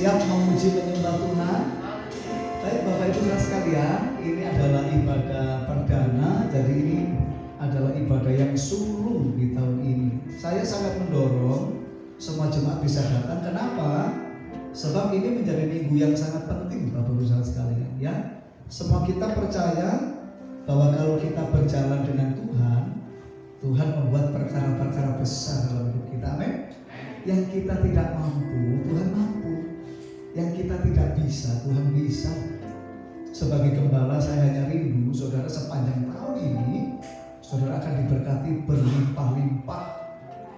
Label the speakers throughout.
Speaker 1: siap memuji menyembah Tuhan? Baik Bapak Ibu saudara sekalian, ini adalah ibadah perdana. Jadi ini adalah ibadah yang sulung di tahun ini. Saya sangat mendorong semua jemaat bisa datang. Kenapa? Sebab ini menjadi minggu yang sangat penting Bapak Ibu saudara sekalian, ya. Semua kita percaya bahwa kalau kita berjalan dengan Tuhan, Tuhan membuat perkara-perkara besar dalam hidup kita. Amin. Yang kita tidak mampu, Tuhan mampu. Yang kita tidak bisa, Tuhan bisa. Sebagai gembala saya hanya rindu saudara sepanjang tahun ini saudara akan diberkati berlimpah-limpah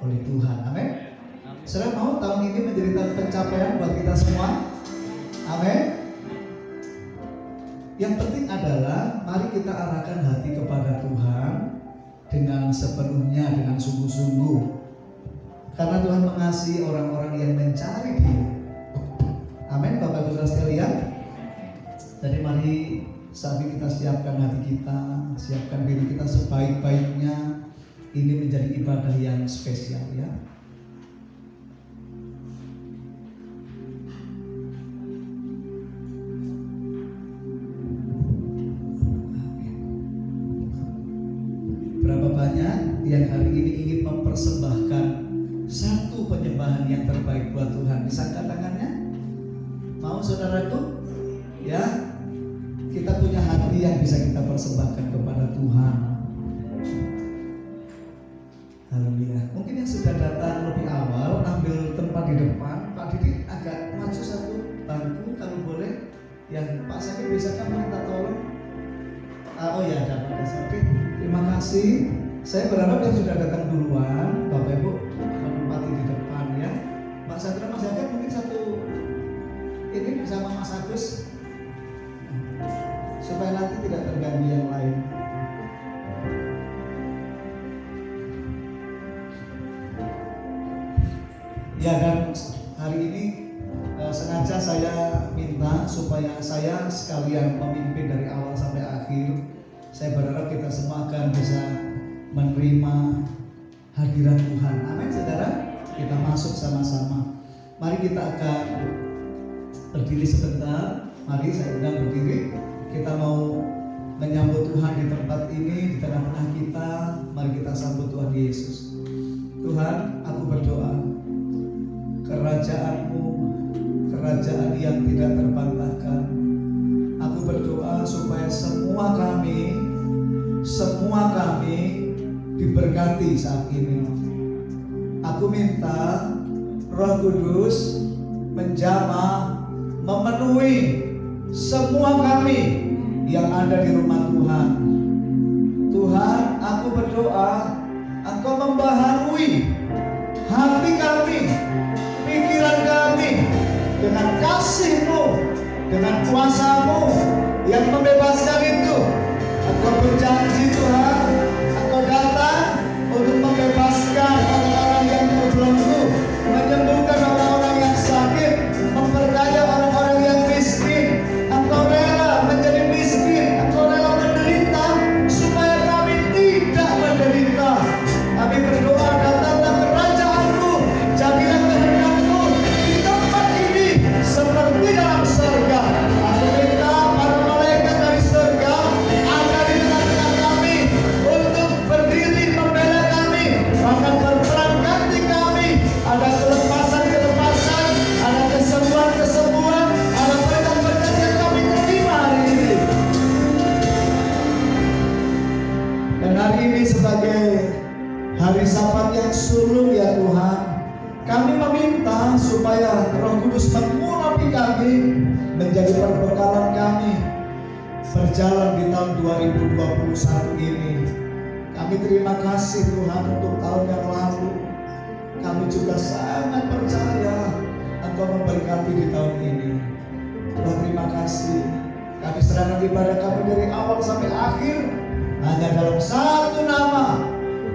Speaker 1: oleh Tuhan. Amin. Saudara mau tahun ini menjadi tahun pencapaian buat kita semua? Amin. Yang penting adalah mari kita arahkan hati kepada Tuhan dengan sepenuhnya, dengan sungguh-sungguh. Karena Tuhan mengasihi orang-orang yang mencari Dia. Amin Bapak Ibu saudara sekalian. Jadi mari saat ini kita siapkan hati kita, siapkan diri kita sebaik-baiknya. Ini menjadi ibadah yang spesial, ya. Berapa banyak yang hari ini ingin mempersembahkan satu penyembahan yang terbaik buat Tuhan? Bisa angkat tangannya? Mau saudaraku? Ya, kita punya hati yang bisa kita persembahkan kepada Tuhan. Haleluya. Mungkin yang sudah datang lebih awal ambil tempat di depan. Pak Didi agak maju satu bangku kalau boleh. Yang Pak Sakit bisakah minta tolong? Oh ya, ada Pak Sakit. Terima kasih. Saya berharap yang sudah datang duluan, Bapak Ibu menempati di depan, ya. Pak Sandra, Mas Sakit mungkin satu ini bersama Mas Agus, supaya nanti tidak terganggu yang lain. Ya, dan hari ini sengaja saya minta supaya saya sekalian memimpin dari awal sampai akhir. Saya berharap kita semua akan bisa menerima hadirat Tuhan. Amin saudara. Kita masuk sama-sama. Mari kita akan berdiri sebentar. Mari saya undang berdiri. Kita mau menyambut Tuhan di tempat ini, di tengah-tengah kita. Mari kita sambut Tuhan Yesus. Tuhan, aku berdoa, kerajaan-Mu, kerajaan yang tidak terbantahkan. Aku berdoa supaya semua kami diberkati saat ini. Aku minta Roh Kudus menjamah, memenuhi semua kami yang ada di rumah Tuhan. Tuhan, aku berdoa Engkau membaharui hati kami, pikiran kami dengan kasih-Mu, dengan kuasa-Mu yang membebaskan itu. Engkau berjanji Tuhan, Engkau datang untuk membebaskan orang-orang yang terbelenggu, menyembuhkan orang-orang yang sakit, memperkaya orang-orang yang miskin. Engkau rela menjadi miskin, Engkau rela menderita supaya kami tidak menderita. Kami berdoa, datanglah kerajaan-Mu, jadilah kehendak-Mu di tempat ini seperti dalam surga. Aku minta para malaikat dari surga ada di tengah-tengah kami untuk berdiri membela kami, bahkan berperan ganti kami. Ada kelepasan-kelepasan, ada kesembuhan-kesembuhan, ada berkat-berkat yang kami terima hari ini. Dan hari ini sebagai hari Sabat yang sulung, ya Tuhan, kami meminta supaya Roh Kudus mengurapi kami, menjadi perbekalan kami berjalan di tahun 2021 ini. Kami terima kasih Tuhan untuk tahun yang lalu. Kami juga sangat percaya Engkau memberkati di tahun ini. Tuhan, terima kasih. Kami serahkan ibadah kami dari awal sampai akhir hanya dalam satu nama,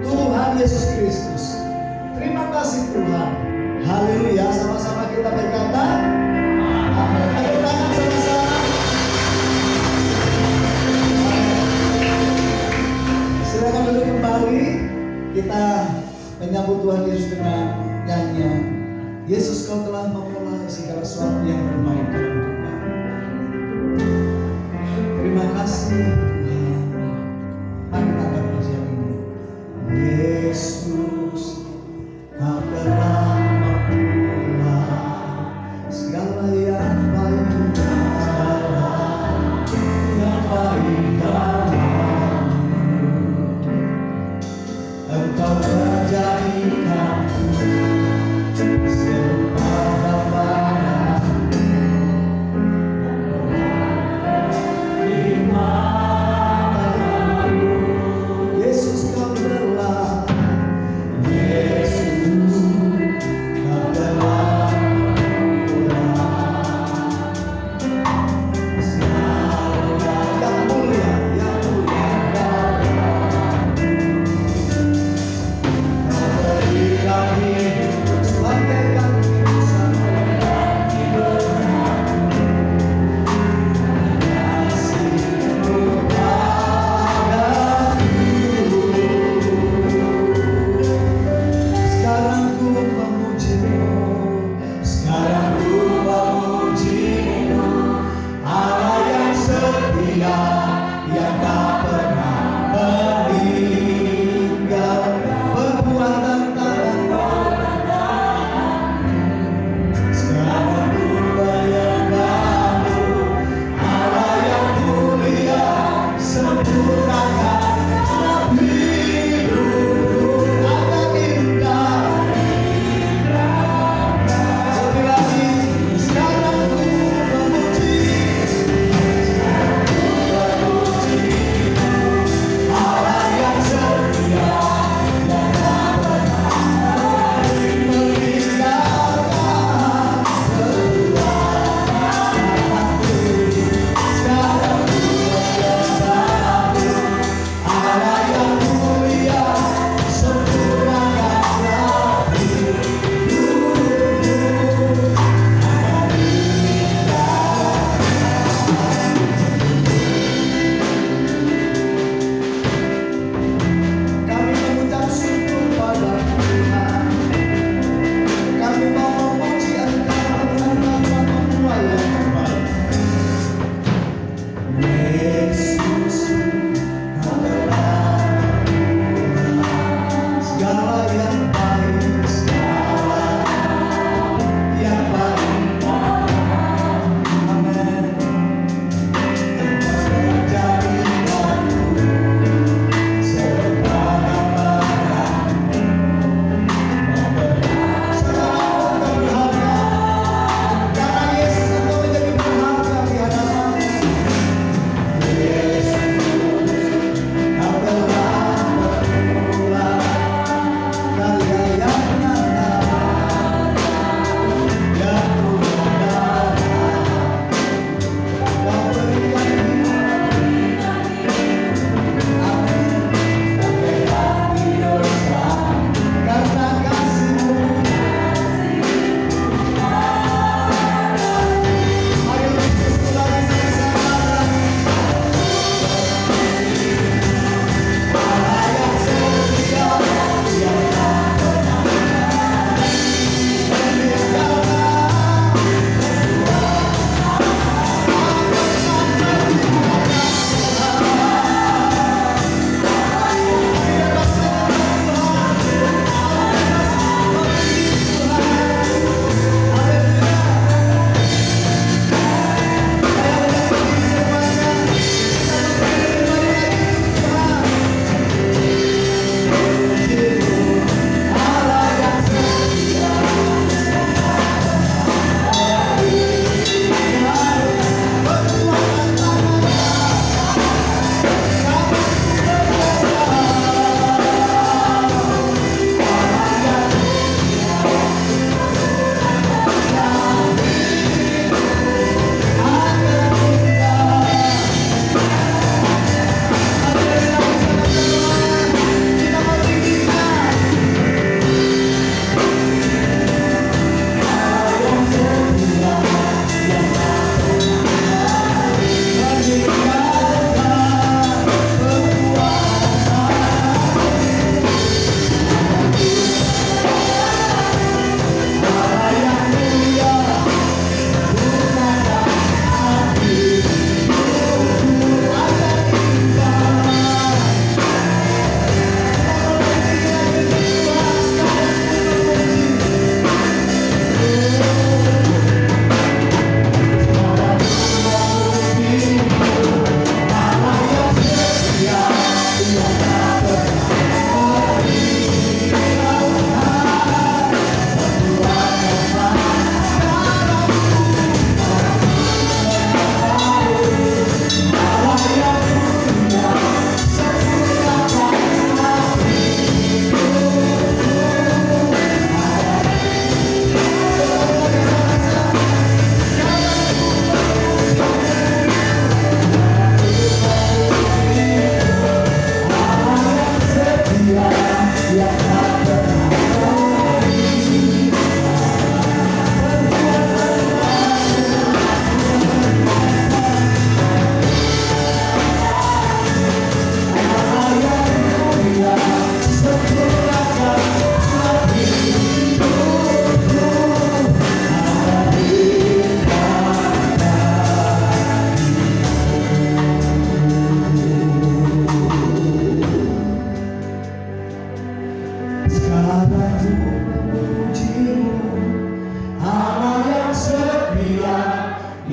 Speaker 1: Tuhan Yesus Kristus. Terima kasih Tuhan. Haleluya. Sama-sama kita berkata amin. Ayo tangan sama-sama. Silakan duduk kembali. Kita menyambut Tuhan Yesus dengan nyanyian Yesus, Kau telah memulai segala sesuatu yang terbaik dalam hidup kami. Terima kasih Tuhan. Mari kita angkat pujian ini. Yesus, Kau telah mempunyai segala yang baik, segala yang baik dalammu. Engkau menjadikan serupa gambaran di matamu. Yesus, Kau telah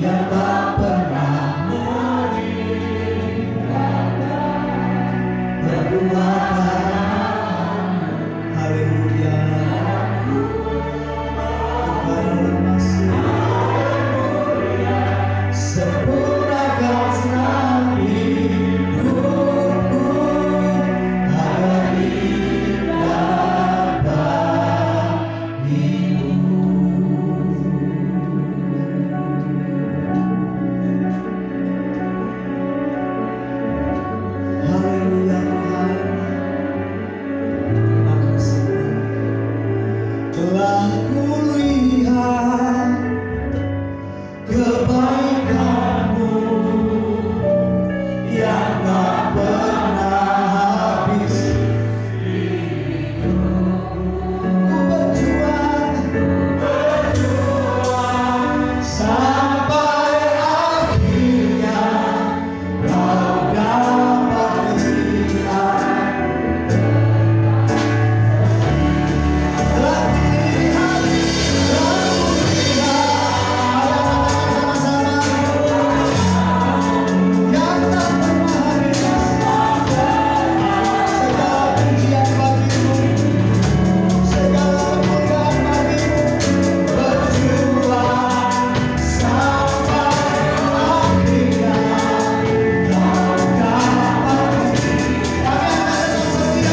Speaker 1: yang tak pernah berdua. Haleluya. Tuhan masih sempurnakan senang hidupku agar indah bagimu. Haleluya Tuhan. Terima kasih Tuhan. Telah kulihat kebaikan-Mu yang tak pernah habis. Ku berjuang sampai akhirnya Kau dapat lihat. Telah kulihat, yang tak pernah habis. Segala pujian bagi-Mu, segala kemuliaan bagi-Mu. Berjuang sampai akhirnya Kau dapat lihat. Kami akan tetap setia,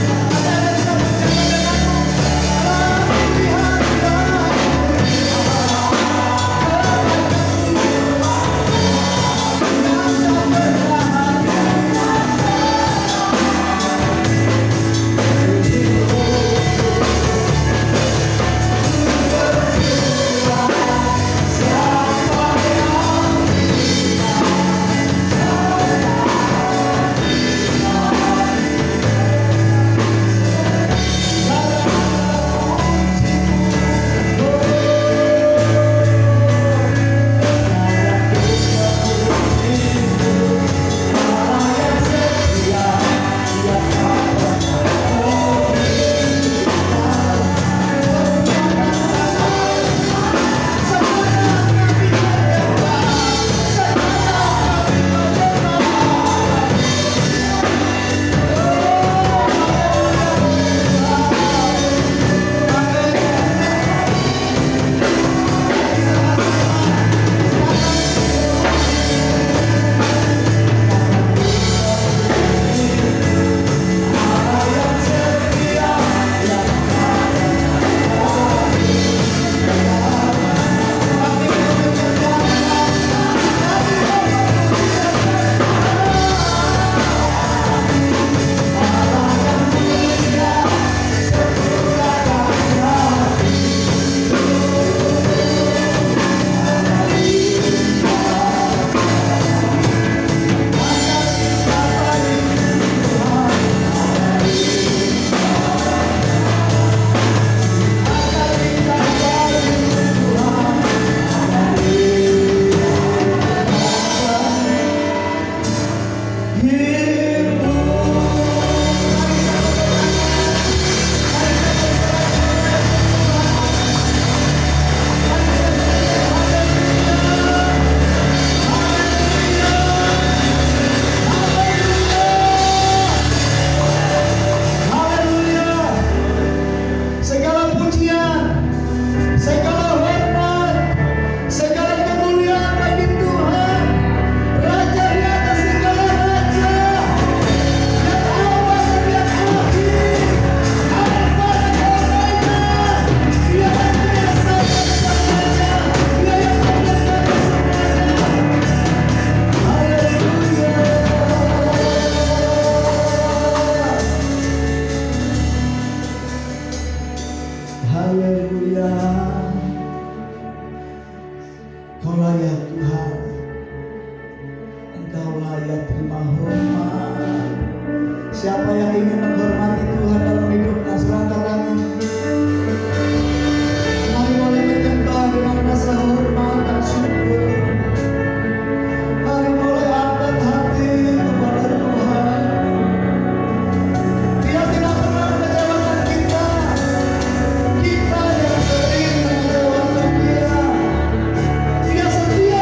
Speaker 1: kami akan tetap berjaga denganmu. Segala pujian, segala hormat, segala kemuliaan bagi Tuhan, Raja di atas segala raja, yang awal dan yang akhir, Alfa dan Omega. Dia yang biasa dan selamanya, Dia yang menyertai semuanya. Haleluya. Haleluya. Kau layak Tuhan, Engkau layak terima hormat. Siapa yang ingin menghormati Tuhan dalam hidupnya, silahkan tangan. Mari boleh menyembah dengan rasa hormat dan syukur. Mari boleh angkat hati kepada Tuhan. Dia tidak pernah mengecewakan kita. Kita yang sering mengecewakan Dia. Dia setia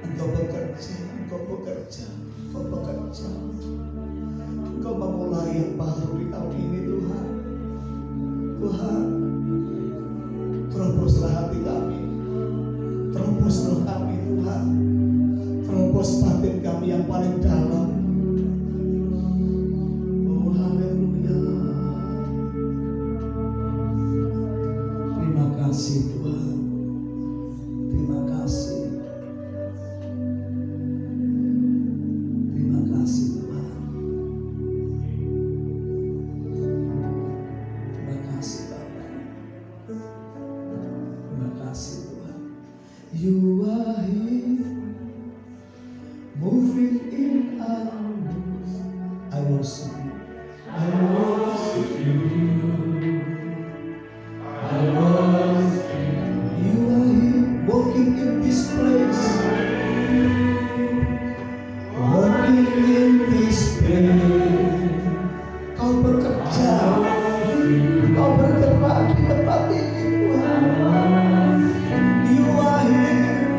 Speaker 1: Engkau bekerja, engkau bekerja, engkau bekerja. Engkau memulai yang baru di tahun ini Tuhan. Tuhan, teroboslah hati kami, teroboslah kami Tuhan, terobos batin kami yang paling dalam. Oh haleluya. Terima kasih Tuhan, terima kasih. Terima kasih Tuhan. Terima kasih Bapa. Terima kasih Tuhan. You are here, moving in our midst. I worship you. I worship you. I worship you. You are here, walking in this place. Walking in this place. Kau bekerja, kau bergerak di tempat ini Tuhan. You are here,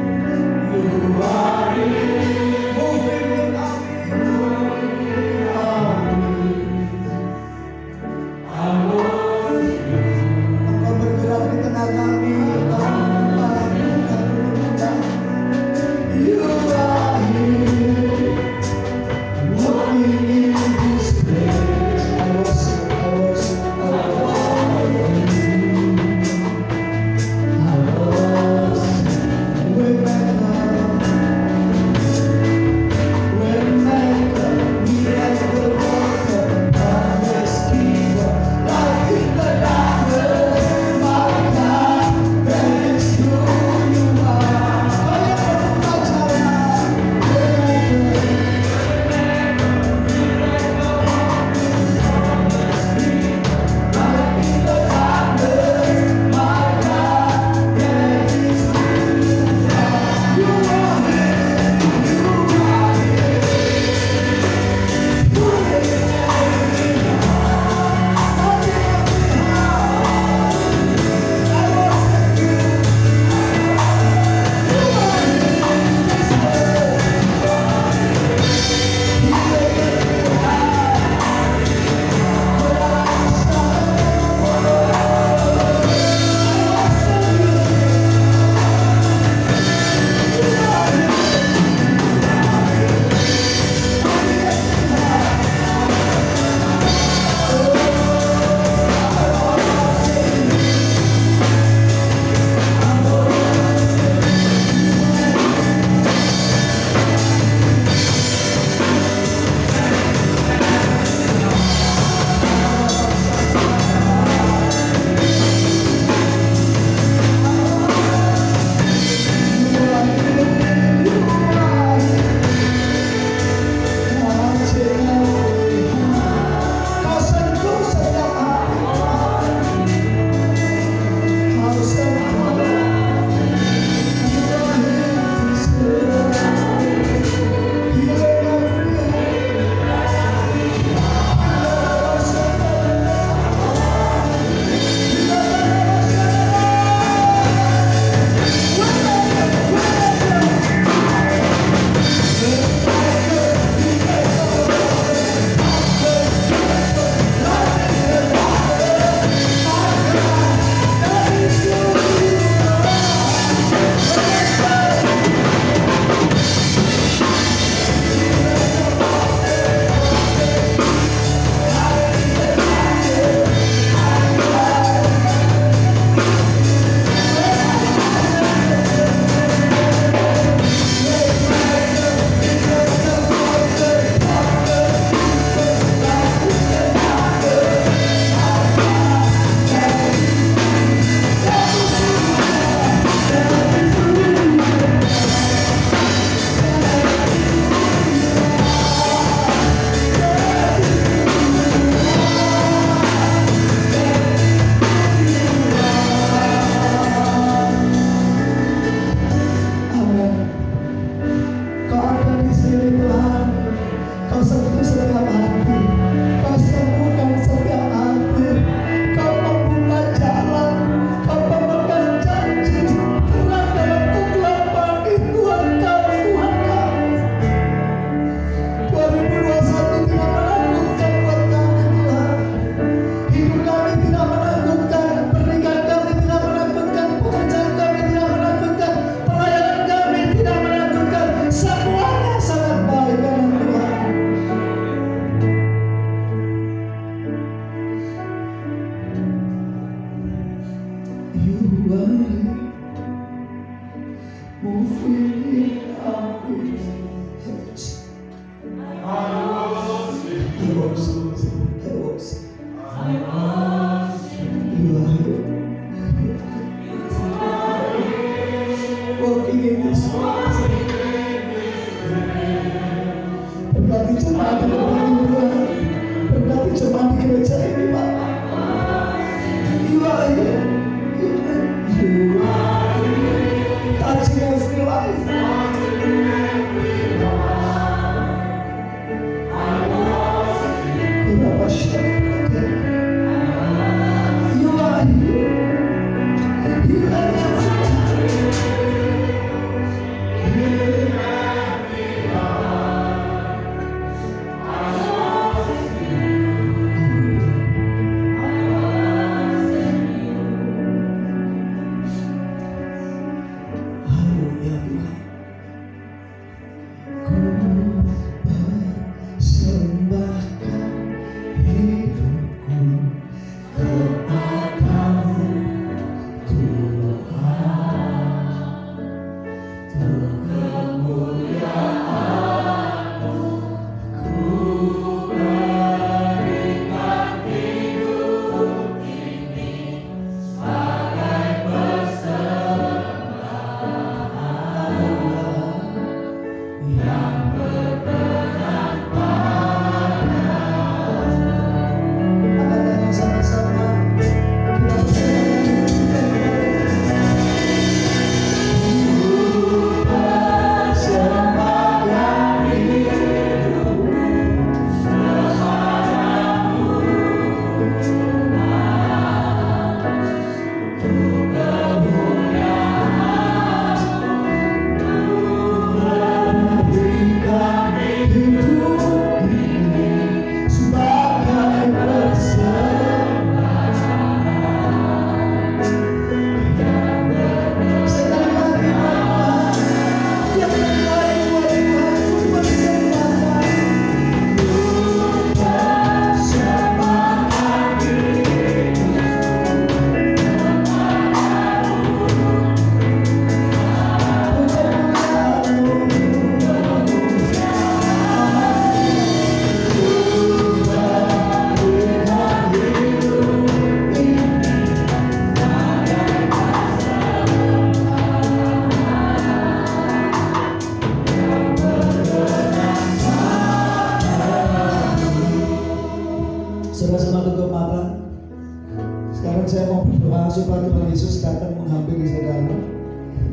Speaker 1: supaya Tuhan Yesus datang menghampiri saudara.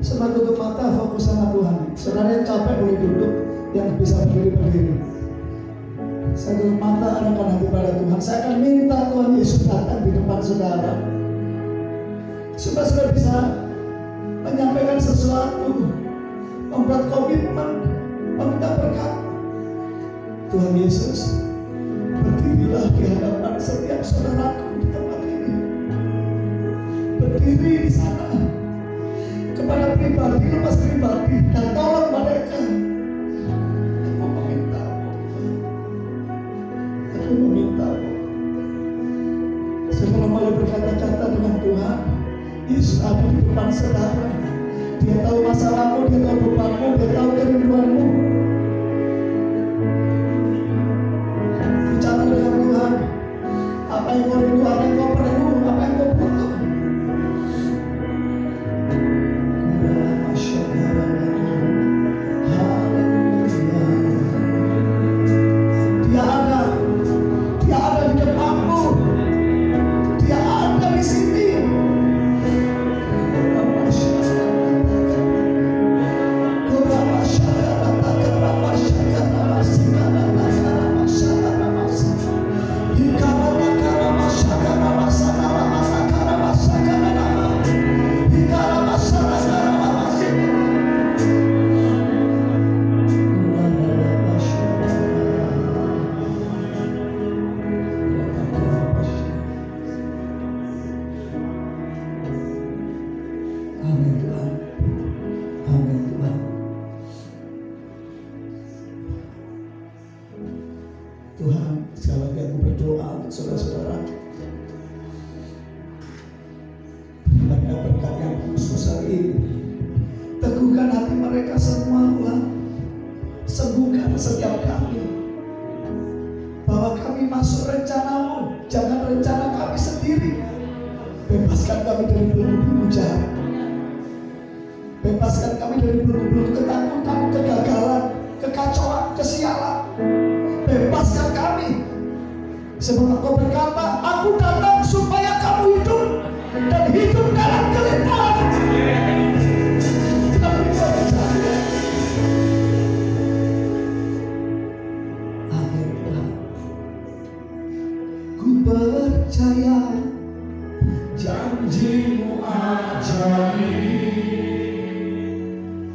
Speaker 1: Saudara tutup mata, fokus sama Tuhan. Saudara yang capek boleh duduk, yang bisa berdiri. Saya tutup mata, arahkan hati pada Tuhan. Saya akan minta Tuhan Yesus datang di depan saudara, supaya saudara bisa menyampaikan sesuatu, membuat komitmen, meminta berkat. Tuhan Yesus, berdirilah di hadapan setiap saudaraku di tempat ini. Berdiri di sana, kepada pribadi, lepas pribadi, dan tolong mereka. Aku meminta-Mu. Sebelum mulai berkata-kata dengan Tuhan, Yesus ada di depan saudara. Dia tahu masalahmu, Dia tahu bebanmu, Dia tahu kerinduanmu. Bicara dengan Tuhan, apa yang kau rindu, apa yang kau perlu, apa yang kau butuh. Dia ada di depanmu. Dia ada di sini. Amin Tuhan. Amin Tuhan. Tuhan, sekali lagi aku berdoa untuk saudara-saudara. Banyak berkat yang bebaskan kami dari belenggu jahat. Bebaskan kami dari belenggu ketakutan, kegagalan, kekacauan, kesialan. Bebaskan kami. Sebab Engkau berkata, aku datang supaya kamu hidup dan hidup dalam kelimpahan. Kami percaya. Amin Tuhan. Ku percaya janji-Mu ajaib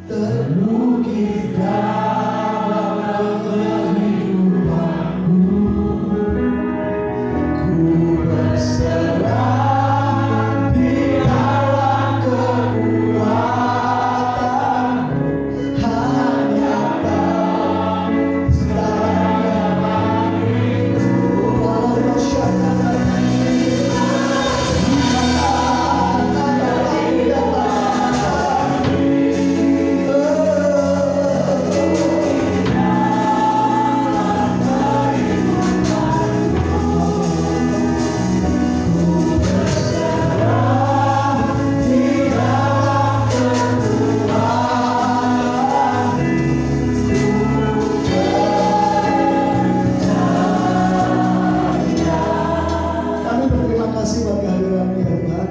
Speaker 1: terukir dalam kehidupanku. Ku berserah di dalam kekuatan-Mu. Hanya Kau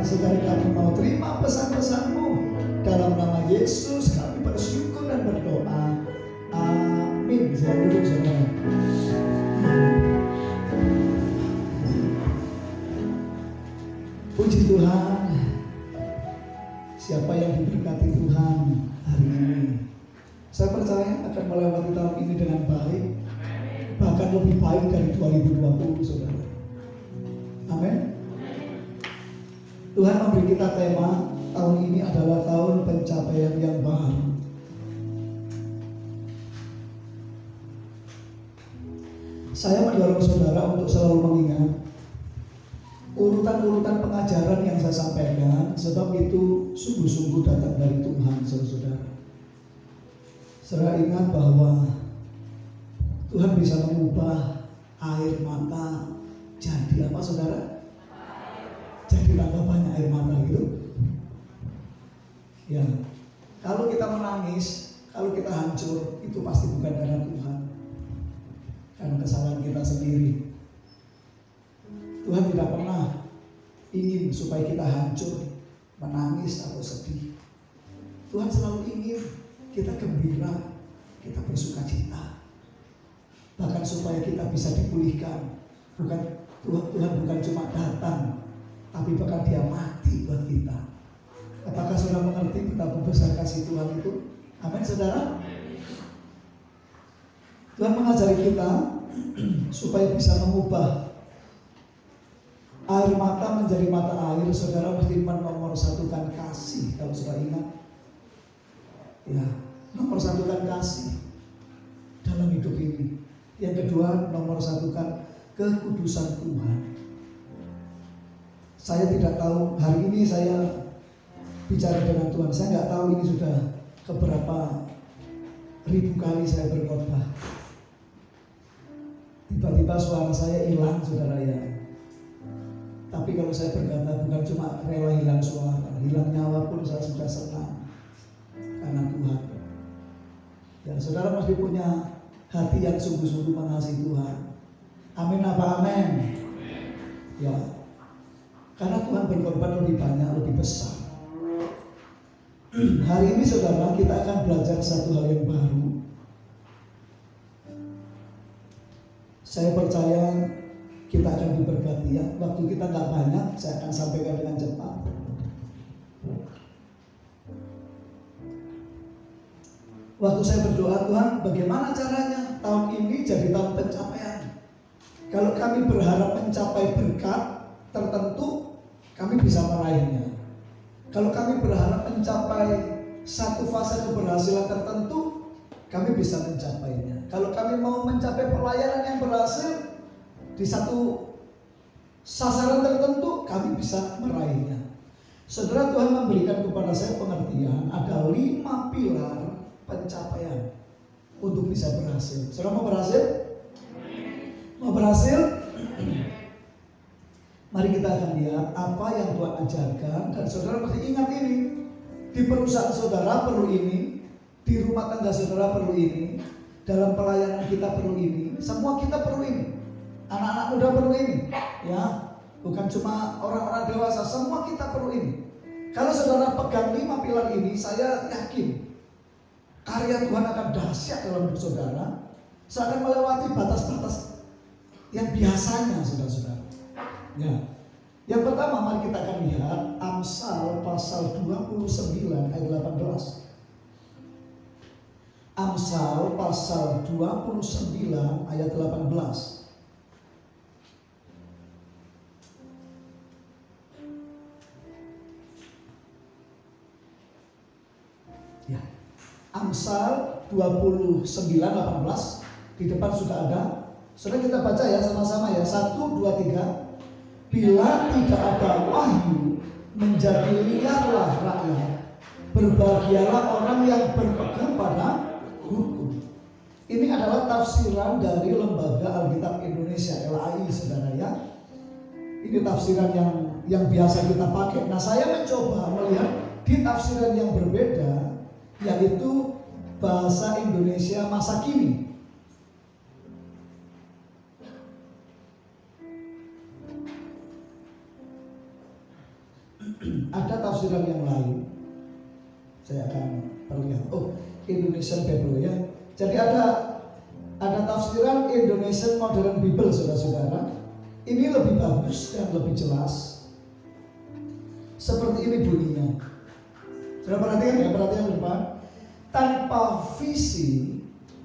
Speaker 1: Sekali kami mau terima pesan-pesan-Mu dalam nama Yesus, kami bersyukur dan berdoa. Amin. Saya duduk saudara. Puji Tuhan. Siapa yang diberkati Tuhan hari ini, saya percaya akan melewati tahun ini dengan baik, bahkan lebih baik dari 2020, saudara. Amin. Tuhan memberi kita tema tahun ini adalah tahun pencapaian yang baru. Saya mendorong saudara untuk selalu mengingat urutan-urutan pengajaran yang saya sampaikan, sebab itu sungguh-sungguh datang dari Tuhan, saudara. Saudara ingat bahwa Tuhan bisa mengubah air mata jadi apa, saudara? Jadi tambah banyak air mata gitu. Ya, kalau kita menangis, kalau kita hancur, itu pasti bukan karena Tuhan, karena kesalahan kita sendiri. Tuhan tidak pernah ingin supaya kita hancur, menangis atau sedih. Tuhan selalu ingin kita gembira, kita bersuka cita, bahkan supaya kita bisa dipulihkan. Tuhan bukan cuma datang, tapi bahkan Dia mati buat kita. Apakah saudara mengerti betapa besar kasih Tuhan itu? Amin, saudara. Tuhan mengajari kita supaya bisa mengubah air mata menjadi mata air. Saudara mesti menomorsatukan kasih. Kalau saudara ingat, ya, nomorsatukan kasih dalam hidup ini. Yang kedua, nomorsatukan kekudusan Tuhan. Saya tidak tahu, hari ini saya bicara dengan Tuhan, saya nggak tahu ini sudah keberapa ribu kali saya berkhotbah. Tiba-tiba suara saya hilang, saudara ya. Tapi kalau saya berkata, bukan cuma rela hilang suara, hilang nyawa pun saya sudah senang karena Tuhan. Ya, saudara mesti punya hati yang sungguh-sungguh mengasihi Tuhan. Amin apa amin? Ya. Karena Tuhan berkorban lebih banyak, lebih besar. Hari ini saudara, kita akan belajar satu hal yang baru. Saya percaya kita akan diberkati ya. Waktu kita nggak banyak, saya akan sampaikan dengan cepat. Waktu saya berdoa, Tuhan bagaimana caranya tahun ini jadi tahun pencapaian. Kalau kami berharap mencapai berkat tertentu, kami bisa meraihnya. Kalau kami berharap mencapai satu fase keberhasilan tertentu, kami bisa mencapainya. Kalau kami mau mencapai pelayanan yang berhasil di satu sasaran tertentu, kami bisa meraihnya. Saudara, Tuhan memberikan kepada saya pengertian ada 5 pilar pencapaian untuk bisa berhasil. Saudara mau berhasil? Mau berhasil? Mari kita akan lihat apa yang Tuhan ajarkan. Dan saudara pasti ingat ini. Di perusahaan saudara perlu ini, di rumah tangga saudara perlu ini, dalam pelayanan kita perlu ini, semua kita perlu ini. Anak-anak muda perlu ini, ya, bukan cuma orang-orang dewasa, semua kita perlu ini. Kalau saudara pegang 5 pilar ini, saya yakin karya Tuhan akan dahsyat dalam hidup saudara. Saya akan melewati batas-batas yang biasanya, saudara-saudara. Ya. Yang pertama, mari kita akan lihat Amsal pasal 29 ayat 18. Amsal pasal 29 ayat 18. Ya. Amsal 29:18 di depan sudah ada. Sudah kita baca ya sama-sama ya. 1, 2, 3. Bila tidak ada wahyu, menjadi liarlah rakyat. Berbahagialah orang yang berpegang pada hukum. Ini adalah tafsiran dari Lembaga Alkitab Indonesia (LAI), saudara ya. Ini tafsiran yang biasa kita pakai. Nah, saya mencoba melihat di tafsiran yang berbeda, yaitu bahasa Indonesia masa kini. Ada tafsiran yang lain. Saya akan perlihat. Oh, Indonesian Bible ya. Jadi ada tafsiran Indonesian Modern Bible, saudara-saudara. Ini lebih bagus dan lebih jelas. Seperti ini bunyinya. Sudah perhatikan ya, perhatikan di depan. Tanpa visi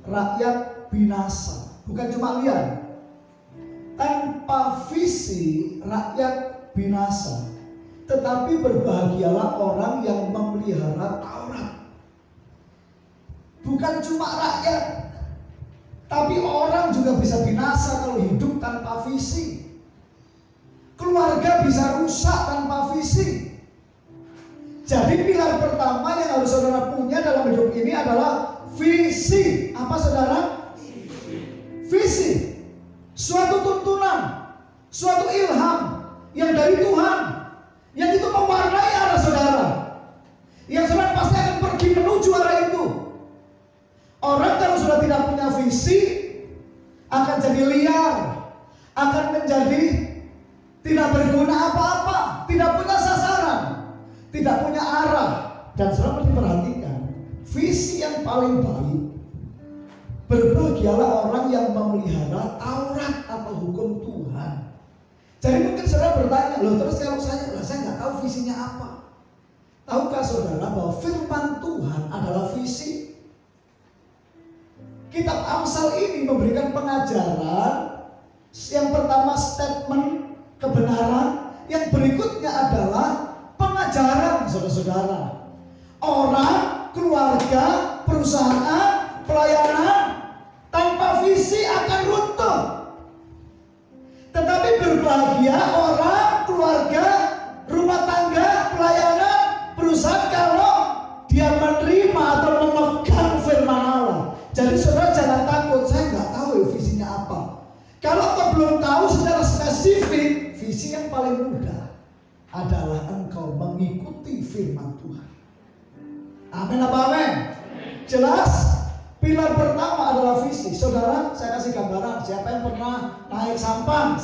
Speaker 1: rakyat binasa. Bukan cuma liar. Tanpa visi rakyat binasa. Tetapi berbahagialah orang yang memelihara Taurat. Bukan cuma rakyat, tapi orang juga bisa binasa kalau hidup tanpa visi. Keluarga bisa rusak tanpa visi. Jadi pilar pertama yang harus saudara punya dalam hidup ini adalah visi. Apa saudara? Visi. Suatu tuntunan, suatu ilham yang dari Tuhan, yang itu mewarnai arah saudara, yang saudara pasti akan pergi menuju arah itu. Orang kalau sudah tidak punya visi akan jadi liar, akan menjadi tidak berguna apa-apa, tidak punya sasaran, tidak punya arah. Dan saudara perlu perhatikan visi yang paling baik. Berbahagialah orang yang memelihara Taurat atau hukum Tuhan. Jadi mungkin saudara bertanya, loh terus kalau saya nggak tahu visinya apa. Tahukah saudara bahwa firman Tuhan adalah visi? Kitab Amsal ini memberikan pengajaran. Yang pertama statement kebenaran, yang berikutnya adalah pengajaran, saudara-saudara. Orang, keluarga, perusahaan, pelayanan tanpa visi akan runtuh. Tetapi berbahagia orang, keluarga, rumah tangga, pelayanan, perusahaan kalau dia menerima atau memegang firman Allah. Jadi saudara jangan takut, saya nggak tahu ya visinya apa. Kalau kau belum tahu secara spesifik, visi yang paling mudah adalah engkau mengikuti firman Tuhan. Amin apa amin? Jelas? Pilar pertama adalah visi. Saudara, saya kasih gambaran. Siapa yang pernah naik sampan,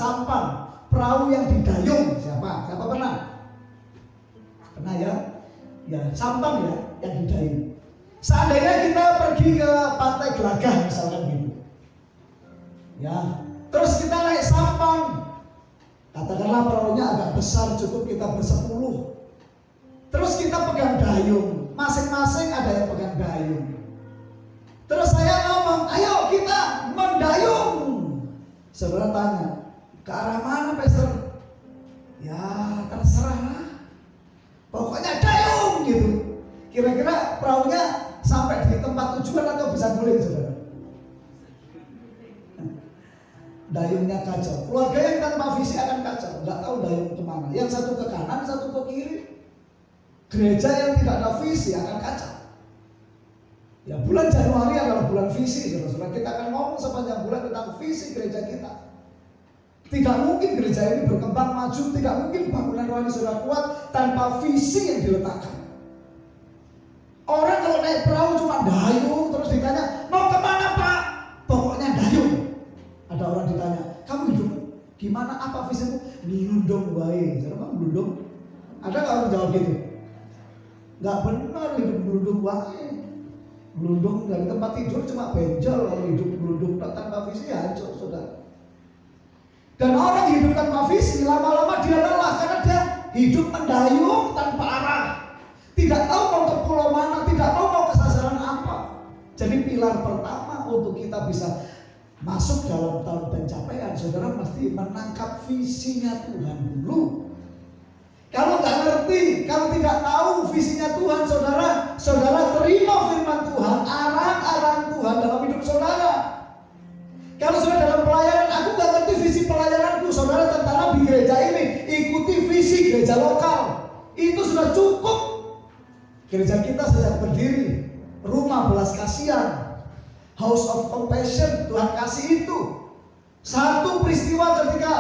Speaker 1: perahu yang didayung? Siapa pernah? Pernah ya? Ya, sampan ya, yang didayung. Seandainya kita pergi ke Pantai Gelagah misalkan gitu. Ya, terus kita naik sampan. Katakanlah perahunya agak besar, cukup kita bersepuluh. Terus kita pegang dayung. Masing-masing ada yang pegang dayung. Terus saya ngomong, ayo kita mendayung. Saudara tanya, ke arah mana Pastor? Ya terserah lah. Pokoknya dayung gitu. Kira-kira perahunya sampai di tempat tujuan atau bisa guling, saudara? Dayungnya kacau. Keluarga yang tanpa visi akan kacau. Nggak tahu dayung kemana. Yang satu ke kanan, satu ke kiri. Gereja yang tidak ada visi akan kacau. Ya, bulan Januari adalah bulan visi, saudara-saudara. Kita akan ngomong sepanjang bulan tentang visi gereja kita. Tidak mungkin gereja ini berkembang maju, tidak mungkin bangunan rohani saudara kuat tanpa visi yang diletakkan. Orang kalau naik perahu cuma dayung, terus ditanya, mau kemana Pak? Pokoknya dayung. Ada orang ditanya, kamu hidup gimana, apa visimu? Ngelundung wae. Saudara kamu ngelundung? Ada nggak orang jawab gitu? Nggak benar hidup ngelundung wae. Ngelundung dari tempat tidur cuma benjol. Kalau hidup ngelundung tanpa visi ya hancur saudara. Dan orang hidup tanpa visi lama-lama dia lelah karena dia hidup mendayung tanpa arah. Tidak tahu mau ke pulau mana, tidak tahu mau ke sasaran apa. Jadi pilar pertama untuk kita bisa masuk dalam tahun pencapaian, saudara mesti menangkap visinya Tuhan dulu. Kalau nggak ngerti, kalau tidak tahu visinya Tuhan, saudara terima firman Tuhan, arahan-arahan Tuhan dalam hidup saudara. Kalau saudara dalam pelayanan, aku nggak ngerti visi pelayananku, saudara tertanam di gereja ini, ikuti visi gereja lokal. Itu sudah cukup. Gereja kita sejak berdiri, rumah belas kasihan, House of Compassion, Tuhan kasih itu. Satu peristiwa ketika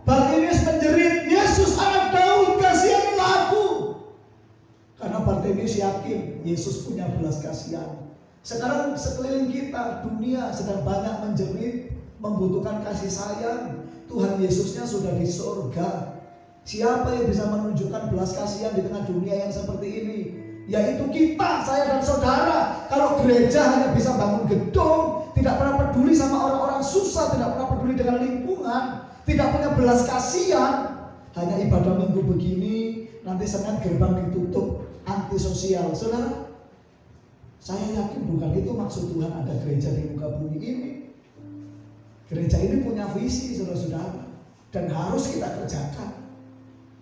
Speaker 1: Bartimeus menjerit, Yesus anak Daud, kasihanilah aku. Karena Bartimeus yakin Yesus punya belas kasihan. Sekarang sekeliling kita, dunia sedang banyak menjerit, membutuhkan kasih sayang. Tuhan Yesusnya sudah di surga. Siapa yang bisa menunjukkan belas kasihan di tengah dunia yang seperti ini? Yaitu kita, saya dan saudara. Kalau gereja hanya bisa bangun gedung, tidak pernah peduli sama orang-orang susah, tidak pernah peduli dengan lingkungan, tidak punya belas kasihan, hanya ibadah minggu begini, nanti Senin gerbang ditutup, antisosial. Saudara, saya yakin bukan itu maksud Tuhan ada gereja di muka bumi ini. Gereja ini punya visi, saudara-saudara, dan harus kita kerjakan.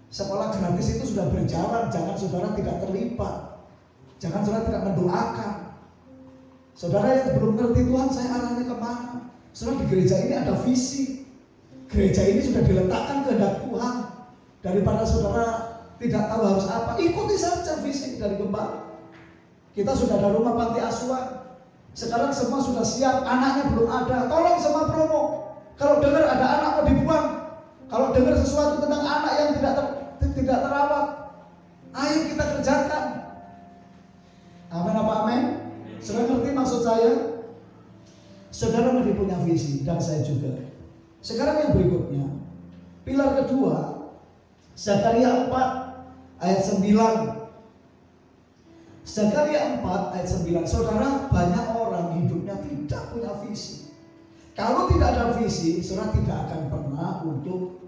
Speaker 1: Sekolah gratis itu sudah berjalan, jangan saudara tidak terlibat, jangan saudara tidak mendoakan. Saudara yang belum ngerti Tuhan, saya arahnya kemana? Saudara, di gereja ini ada visi. Gereja ini sudah diletakkan kehendak Tuhan. Daripada saudara tidak tahu harus apa, ikuti saja visi dari gembala. Kita sudah ada rumah panti asuhan. Sekarang semua sudah siap, anaknya belum ada. Tolong semua promo. Kalau dengar ada anak mau dibuang, kalau dengar sesuatu tentang anak yang tidak terawat, ayo kita kerjakan. Amin apa amin? Saudara ngerti maksud saya? Saudara mesti punya visi dan saya juga. Sekarang yang berikutnya, pilar kedua, Zakaria 4 ayat 9. Zakaria 4 ayat 9. Saudara, banyak orang hidupnya tidak punya visi. Kalau tidak ada visi, saudara tidak akan pernah untuk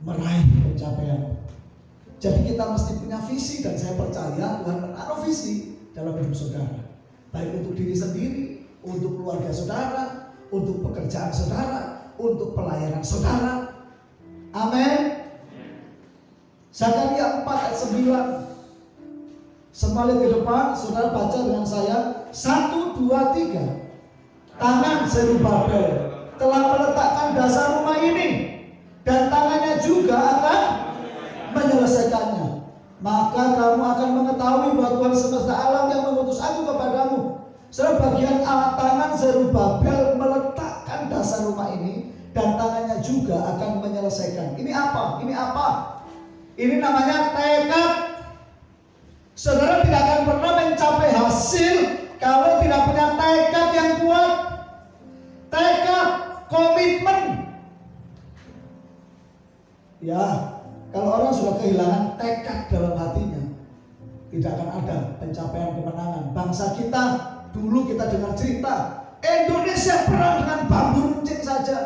Speaker 1: meraih pencapaian. Jadi kita mesti punya visi, dan saya percaya Tuhan menaruh visi dalam hidup saudara. Baik untuk diri sendiri, untuk keluarga saudara, untuk pekerjaan saudara, untuk pelayanan saudara. Amin. Zakaria 4 ayat 9. Semua lihat ke depan, saudara baca dengan saya. 1, 2, 3. Tangan Zerubabel telah meletakkan dasar rumah ini, dan tangannya juga akan menyelesaikannya. Maka kamu akan mengetahui bahwa Tuhan semesta alam yang mengutus aku kepadamu. Saudara, bagian tangan Zerubabel meletakkan dasar rumah ini, dan tangannya juga akan menyelesaikan. Ini apa? Ini apa? Ini namanya tekad. Saudara tidak akan pernah mencapai hasil kalau tidak punya tekad yang kuat. Tekad, komitmen. Ya, kalau orang sudah kehilangan tekad dalam hatinya, tidak akan ada pencapaian kemenangan. Bangsa kita, dulu kita dengar cerita, Indonesia perang dengan bambu runcing saja,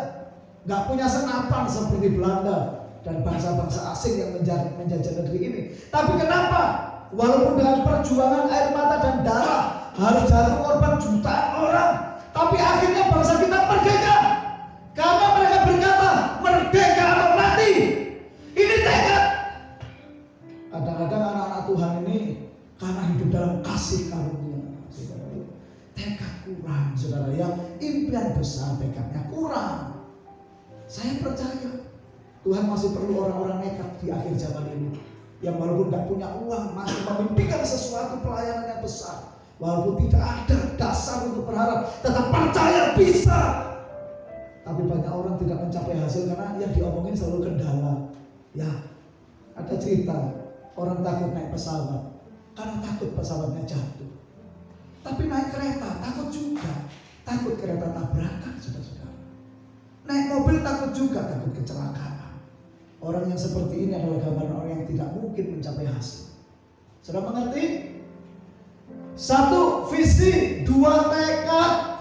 Speaker 1: nggak punya senapan seperti Belanda dan bangsa-bangsa asing yang menjajah negeri ini. Tapi kenapa? Walaupun dengan perjuangan air mata dan darah, harus jatuh korban jutaan orang, tapi akhirnya bangsa kita merdeka. Karena mereka berkata, merdeka atau mati. Ini tekad. Kadang-kadang anak-anak Tuhan ini karena hidup dalam kasih karunia, saudara, tekad kurang, saudara, yang impian besar tekadnya kurang. Saya percaya Tuhan masih perlu orang-orang nekat di akhir zaman ini, yang walaupun tidak punya uang masih memimpikan sesuatu pelayanan yang besar, walaupun tidak ada dasar untuk berharap, tetap percaya bisa. Tapi banyak orang tidak mencapai hasil karena yang diomongin selalu kendala. Ya, ada cerita orang takut naik pesawat karena takut pesawatnya jatuh. Tapi naik kereta takut juga, takut kereta tabrakan, saudara-saudara. Naik mobil takut juga, takut kecelakaan. Orang yang seperti ini adalah gambaran orang yang tidak mungkin mencapai hasil. Sudah mengerti? 1 visi, 2 tekad.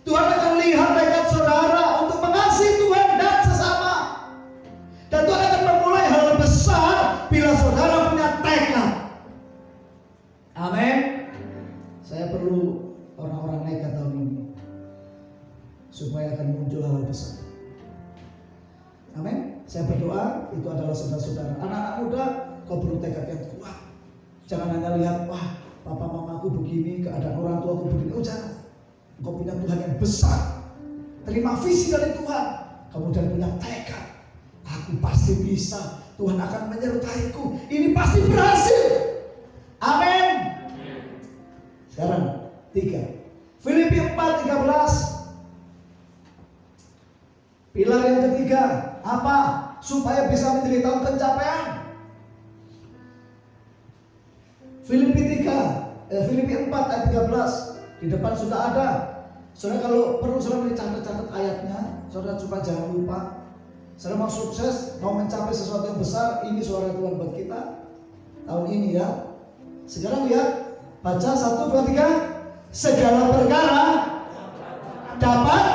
Speaker 1: Tuhan akan lihat tekad saudara untuk mengasihi Tuhan dan sesama. Dan Tuhan akan memulai hal besar bila saudara punya tekad. Amin. Saya perlu orang-orang nekat tahun ini supaya akan muncul hal besar. Amin. Saya berdoa itu adalah saudara-saudara. Anak-anak muda, kau perlu tekad yang kuat. Jangan hanya lihat, wah, papa mamaku begini, keadaan orang tuaku begini. Oh, jangan. Kau punya Tuhan yang besar. Terima visi dari Tuhan. Kemudian punya tekad. Aku pasti bisa. Tuhan akan menyertaiku. Ini pasti berhasil. Amin. Sekarang 3. Filipi 4:13. Pilar yang ketiga, apa? Supaya bisa menjadi tahun pencapaian. Filipi 4:13. Di depan sudah ada. Saudara kalau perlu saudara catat ayatnya, saudara supaya jangan lupa. Saudara mau sukses, mau mencapai sesuatu yang besar, ini suara Tuhan buat kita tahun ini ya. Sekarang lihat, baca 1, 2, 3. Segala perkara dapat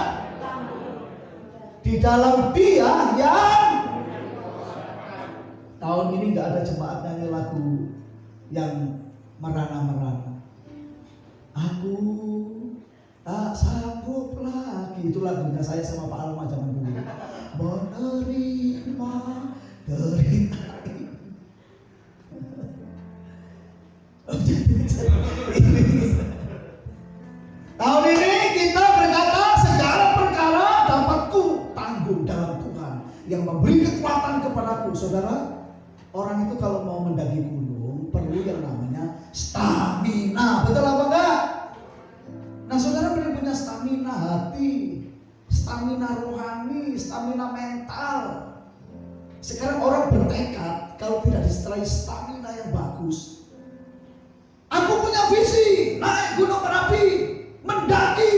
Speaker 1: di dalam Dia yang. Tahun ini nggak ada jemaat nyanyi lagu yang merana-merana. Aku tak sanggup lagi. Itu lagunya saya sama Pak Alma zaman dulu. Menerima derita. Tahun ini kita berkata segala perkara dapat ku tanggung dalam Tuhan yang memberi kekuatan kepadaku. Saudara, orang itu kalau mau mendaki gunung perlu yang namanya stamina. Betul apa enggak? Nah, saudara perlu punya stamina hati, stamina rohani, stamina mental. Sekarang orang bertekad kalau tidak disertai stamina yang bagus. Aku punya visi naik Gunung Merapi, mendaki.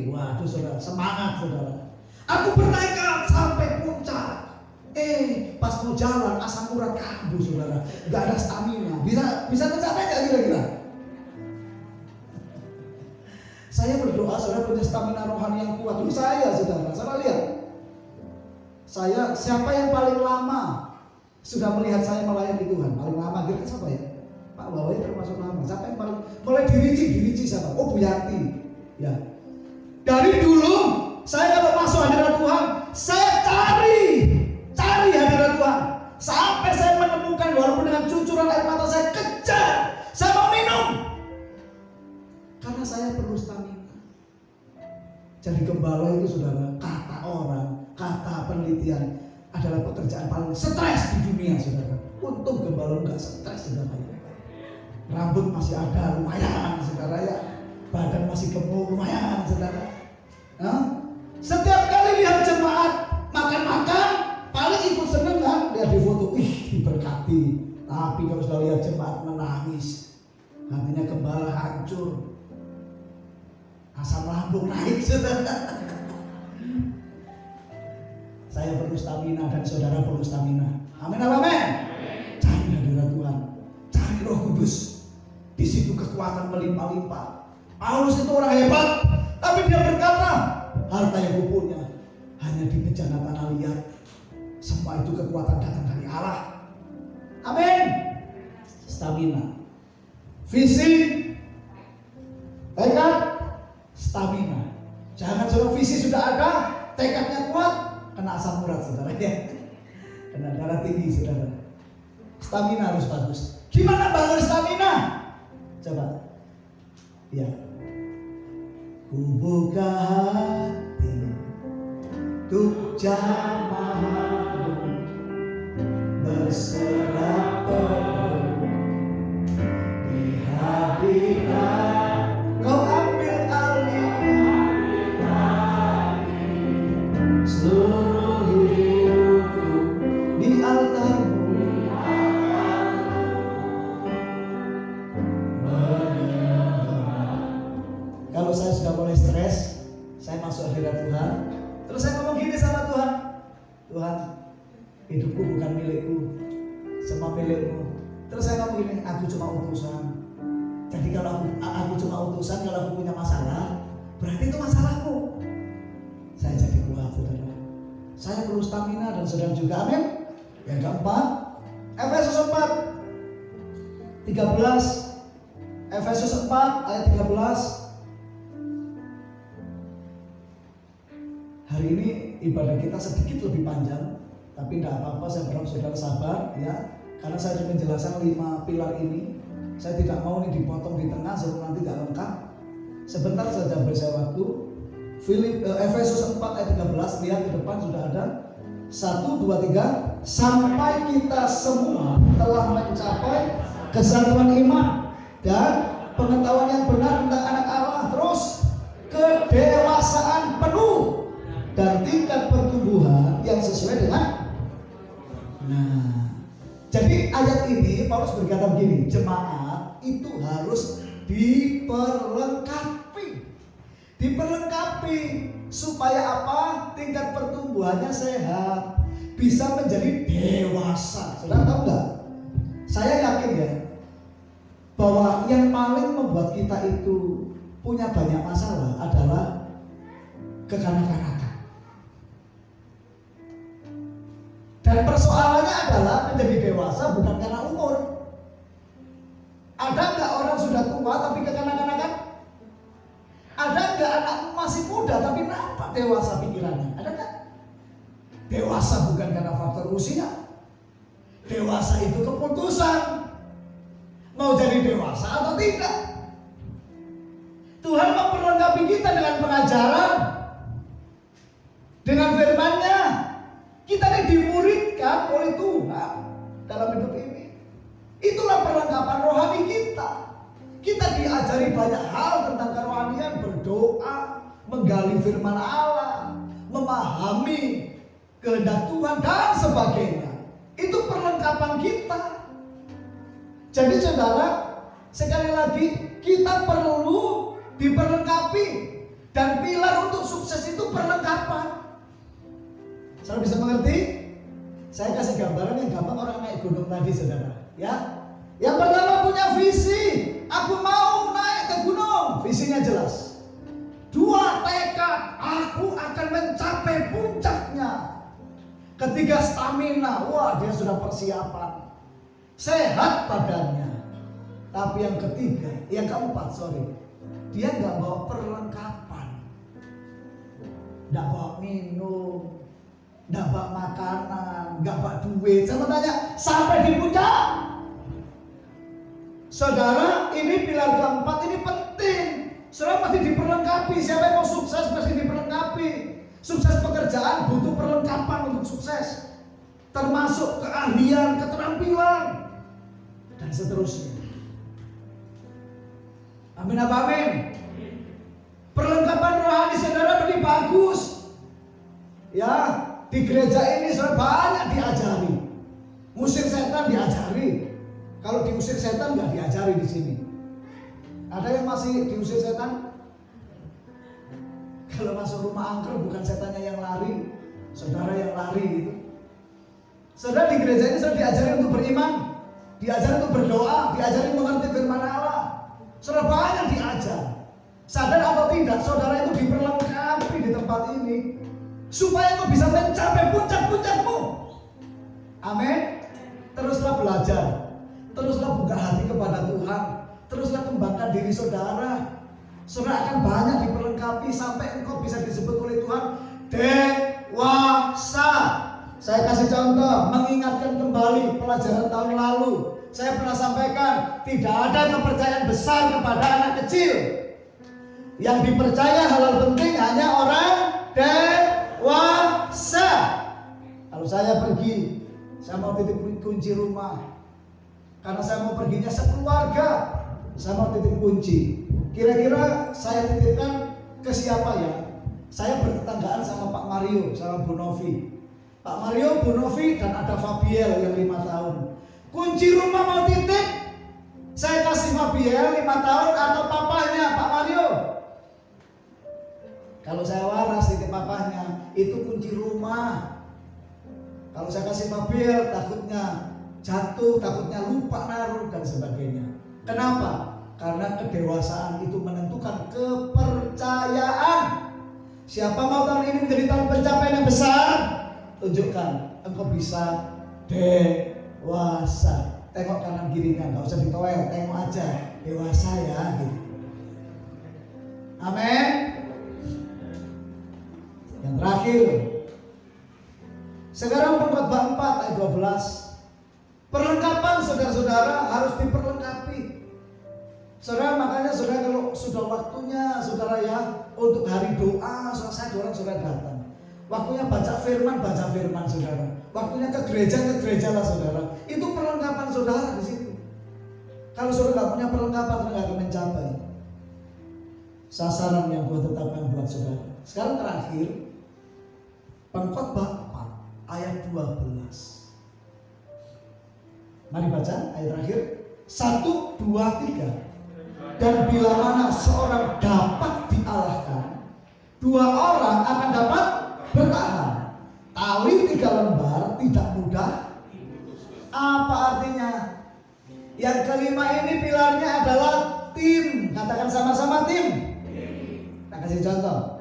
Speaker 1: Waduh saudara, semangat saudara. Aku bertekad sampai puncak. Pas mau jalan asam urat kambuh saudara, nggak ada stamina. Bisa tercapai nggak kira-kira? Saya berdoa saudara punya stamina rohani yang kuat. Dulu saya saudara, lihat. Siapa yang paling lama sudah melihat saya melayani Tuhan? Paling lama kira siapa ya? Pak Wawi termasuk lama. Siapa yang paling mulai dirici siapa? Oh, Bu Yanti. Ya. Dari dulu saya kalau masuk hadirat Tuhan, saya cari hadirat Tuhan. Sampai saya menemukan walaupun dengan cucuran air mata saya kejar. Saya mau minum. Karena saya perlu stamina. Jadi gembala itu saudara, kata orang, kata penelitian adalah pekerjaan paling stres di dunia saudara. Untung gembala enggak stres saudara. Rambut masih ada lumayan saudara ya. Badan masih gemuk lumayan saudara. Setiap kali lihat jemaat makan-makan paling ikut seneng kan, lihat di foto, diberkati. Tapi kalau sudah lihat jemaat menangis, hatinya gembala hancur. Asam lambung naik saudara. Saya perlu stamina dan saudara perlu stamina. Amin apa amin? Cari hadirat Tuhan, cari Roh Kudus. Di situ kekuatan melimpah-limpah. Paulus itu orang hebat, tapi dia berkata, harta yang kupunya hanya di bejana tanah liat. Semua itu kekuatan datang dari Allah. Amin. Stamina, visi, tekad, stamina. Jangan saudara visi sudah ada, tekadnya kuat, kena asam urat saudara ya. Kena darah tinggi saudara. Stamina harus bagus. Gimana bangun stamina? Coba. Ya. Ku buka hati untuk jamaahmu, berserah penuh di hadirat. Kau ambil alih saya sudah mulai stres, saya masuk hadirat Tuhan. Terus saya ngomong gini sama Tuhan, Tuhan, hidupku bukan milikku, semua milikmu. Terus saya ngomong gini, aku cuma utusan. Jadi kalau aku cuma utusan, kalau aku punya masalah, berarti itu masalahku. Saya jadi kuat, saudara. Saya perlu stamina dan saudara juga, amin. Yang keempat, Efesus 4 13. Efesus 4 ayat 13. Hari ini ibadah kita sedikit lebih panjang, tapi tidak apa-apa, saya berharap saudara sabar ya. Karena saya sudah menjelaskan 5 pilar ini. Saya tidak mau ini dipotong di tengah sebelum nanti tidak lengkap. Sebentar saja beri saya waktu. Efesus 4 ayat 13, lihat di depan sudah ada. 1, 2, 3. Sampai kita semua telah mencapai kesatuan iman dan pengetahuan yang benar tentang anak Allah, terus kedewasaan penuh dan tingkat pertumbuhan yang sesuai dengan. Nah, jadi ayat ini Paulus berkata begini, jemaat itu harus diperlengkapi supaya apa? Tingkat pertumbuhannya sehat, bisa menjadi dewasa. Saudara tahu nggak? Saya yakin ya bahwa yang paling membuat kita itu punya banyak masalah adalah kekanak-kanakan. Dan persoalannya adalah menjadi dewasa bukan karena umur. Ada nggak orang sudah tua tapi kekanak-kanakan? Ada nggak anak masih muda tapi nampak dewasa pikirannya? Ada nggak? Dewasa bukan karena faktor usia. Dewasa itu keputusan mau jadi dewasa atau tidak. Tuhan memperlengkapi kita dengan pengajaran, dengan firman-Nya. Kita ini dimuridkan oleh Tuhan dalam hidup ini. Itulah perlengkapan rohani kita. Kita diajari banyak hal tentang kerohanian, berdoa, menggali firman Allah, memahami kehendak Tuhan dan sebagainya. Itu perlengkapan kita. Jadi saudara, sekali lagi kita perlu diperlengkapi, dan pilar untuk sukses itu perlengkapan. Saudara bisa mengerti? Saya kasih gambaran yang gampang orang naik gunung tadi, saudara. Ya, yang pertama punya visi. Aku mau naik ke gunung, visinya jelas. 2, tekad, aku akan mencapai puncaknya. 3, stamina, wah dia sudah persiapan, sehat badannya. Tapi yang ketiga, yang keempat, dia nggak bawa perlengkapan, nggak bawa minum, nggak bawa makanan, nggak bawa duit. Saya mau tanya, sampai di puncak, saudara, ini pilar keempat ini penting. Saudara pasti diperlengkapi. Siapa yang mau sukses pasti diperlengkapi. Sukses pekerjaan butuh perlengkapan untuk sukses, termasuk keahlian, keterampilan, dan seterusnya. Amin apa amin? Perlengkapan rohani saudara lebih bagus. Ya, di gereja ini saudara banyak diajari. Musik setan diajari. Kalau diusir setan nggak diajari di sini. Ada yang masih diusir setan? Kalau masuk rumah angker bukan setannya yang lari, saudara yang lari gitu. Saudara di gereja ini saudara diajari untuk beriman, diajari untuk berdoa, diajari mengerti firman Allah. Saudara banyak diajar. Sadar atau tidak, saudara itu diperlengkapi di tempat ini supaya kau bisa mencapai puncak-puncakmu. Amin. Teruslah belajar, teruslah buka hati kepada Tuhan, teruslah kembangkan diri saudara. Saudara akan banyak diperlengkapi sampai engkau bisa disebut oleh Tuhan dewasa. Saya kasih contoh, mengingatkan kembali pelajaran tahun lalu. Saya pernah sampaikan, tidak ada kepercayaan besar kepada anak kecil. Yang dipercaya hal-hal penting hanya orang dewasa. Kalau saya pergi, saya mau titip kunci rumah, karena saya mau perginya sekeluarga, saya mau titip kunci. Kira-kira saya titipkan ke siapa ya? Saya bertetanggaan sama Pak Mario, sama Bu Novi. Pak Mario, Bu Novi, dan ada Fabiel yang 5 tahun. Kunci rumah mau titip, saya kasih Fabiel 5 tahun atau papanya Pak Mario? Kalau saya waras titip papahnya, itu kunci rumah. Kalau saya kasih mobil, takutnya jatuh, takutnya lupa naruh dan sebagainya. Kenapa? Karena kedewasaan itu menentukan kepercayaan. Siapa mau tahun ini menjadi tahun pencapaian yang besar? Tunjukkan engkau bisa dewasa. Tengok kanan kirinya, nggak usah ditoel, tengok aja, dewasa ya gitu. Amin. Yang terakhir, sekarang Pengkhotbah 4 ayat 12. Perlengkapan saudara-saudara harus diperlengkapi. Saudara, makanya saudara kalau sudah waktunya saudara ya untuk hari doa, selesai dorong saudara datang. Waktunya baca firman saudara. Waktunya ke gereja lah saudara. Itu perlengkapan saudara di situ. Kalau saudara nggak punya perlengkapan, saudara nggak akan mencapai sasaran yang Tuhan tetapkan buat saudara. Sekarang terakhir, Pengkhotbah 4 ayat 12. Mari baca ayat terakhir. 1, 2, 3. Dan bila mana seorang dapat dialahkan, 2 orang akan dapat bertahan. Tali 3 lembar tidak mudah. Apa artinya? Yang kelima ini pilarnya adalah tim. Katakan sama-sama tim. Kita kasih contoh.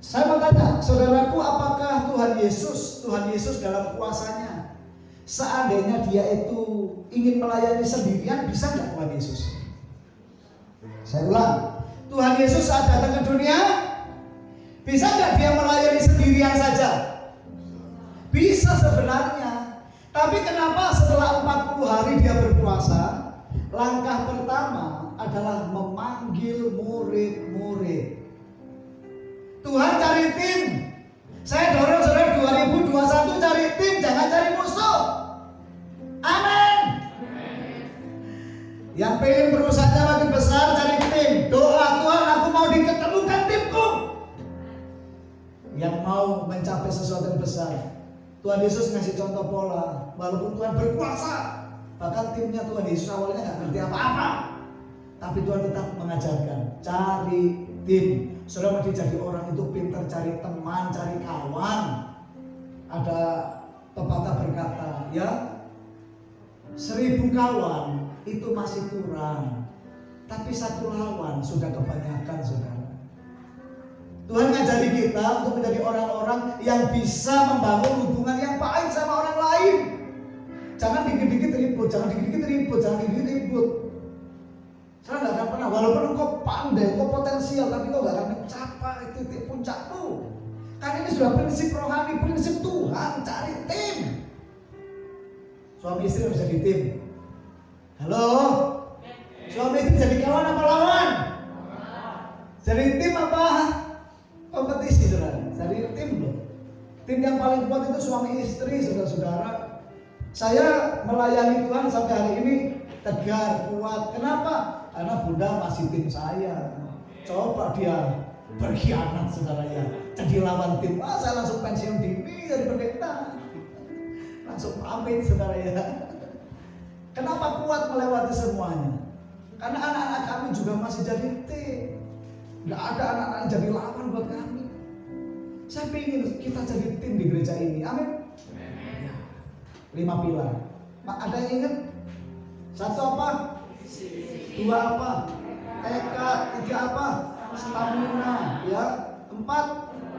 Speaker 1: Saya mau tanya, saudaraku, apakah Tuhan Yesus dalam kuasanya, seandainya dia itu ingin melayani sendirian, bisa nggak Tuhan Yesus? Saya ulang, Tuhan Yesus saat datang ke dunia, bisa nggak dia melayani sendirian saja? Bisa sebenarnya. Tapi kenapa setelah 40 hari dia berpuasa, langkah pertama adalah memanggil murid-murid. Tuhan cari tim. Saya dorong saudara 2021 cari tim, jangan cari musuh. Amin. Yang pengen perusahaannya makin besar, cari tim. Doa, Tuhan aku mau diketemukan timku yang mau mencapai sesuatu yang besar. Tuhan Yesus ngasih contoh pola. Walaupun Tuhan berkuasa, bahkan timnya Tuhan Yesus awalnya nggak ngerti apa-apa, tapi Tuhan tetap mengajarkan cari tim. Saudara mau jadi orang itu pintar cari teman, cari kawan. Ada pepatah berkata, ya 1000 kawan itu masih kurang, tapi 1 lawan sudah kebanyakan, saudara. Tuhan ngajari kita untuk menjadi orang-orang yang bisa membangun hubungan yang baik sama orang lain. Jangan dikit-dikit ribut, jangan dikit-dikit ribut. Saya nggak akan pernah, walaupun engkau pandai, engkau potensial, tapi engkau nggak akan mencapai titik puncakmu. Karena ini sudah prinsip rohani, prinsip Tuhan, cari tim. Suami istri harus jadi tim. Halo? Suami istri jadi kawan apa lawan? Jadi tim apa? Kompetisi, saudara. Jadi tim loh. Tim yang paling kuat itu suami istri, saudara-saudara. Saya melayani Tuhan sampai hari ini tegar, kuat. Kenapa? Karena Bunda masih tim saya. Coba dia berkhianat, saudara ya, jadi lawan tim. Saya langsung pensiun dini dari pendeta. Langsung pamit, saudara ya. Kenapa kuat melewati semuanya? Karena anak-anak kami juga masih jadi tim. Gak ada anak-anak yang jadi lawan buat kami. Saya ingin kita jadi tim di gereja ini. Amin. 5 pilar. Ada yang ingat? 1 apa? 2 apa? Tekad. 3 apa? Stamina. Ya. 4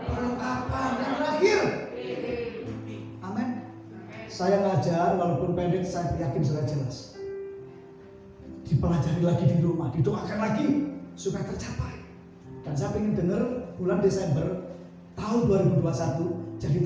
Speaker 1: perlengkapan. Yang terakhir, amin. Saya ngajar walaupun pendek, saya yakin sudah jelas. Dipelajari lagi di rumah, didoakan lagi supaya tercapai. Dan saya ingin dengar bulan Desember tahun 2021 jadi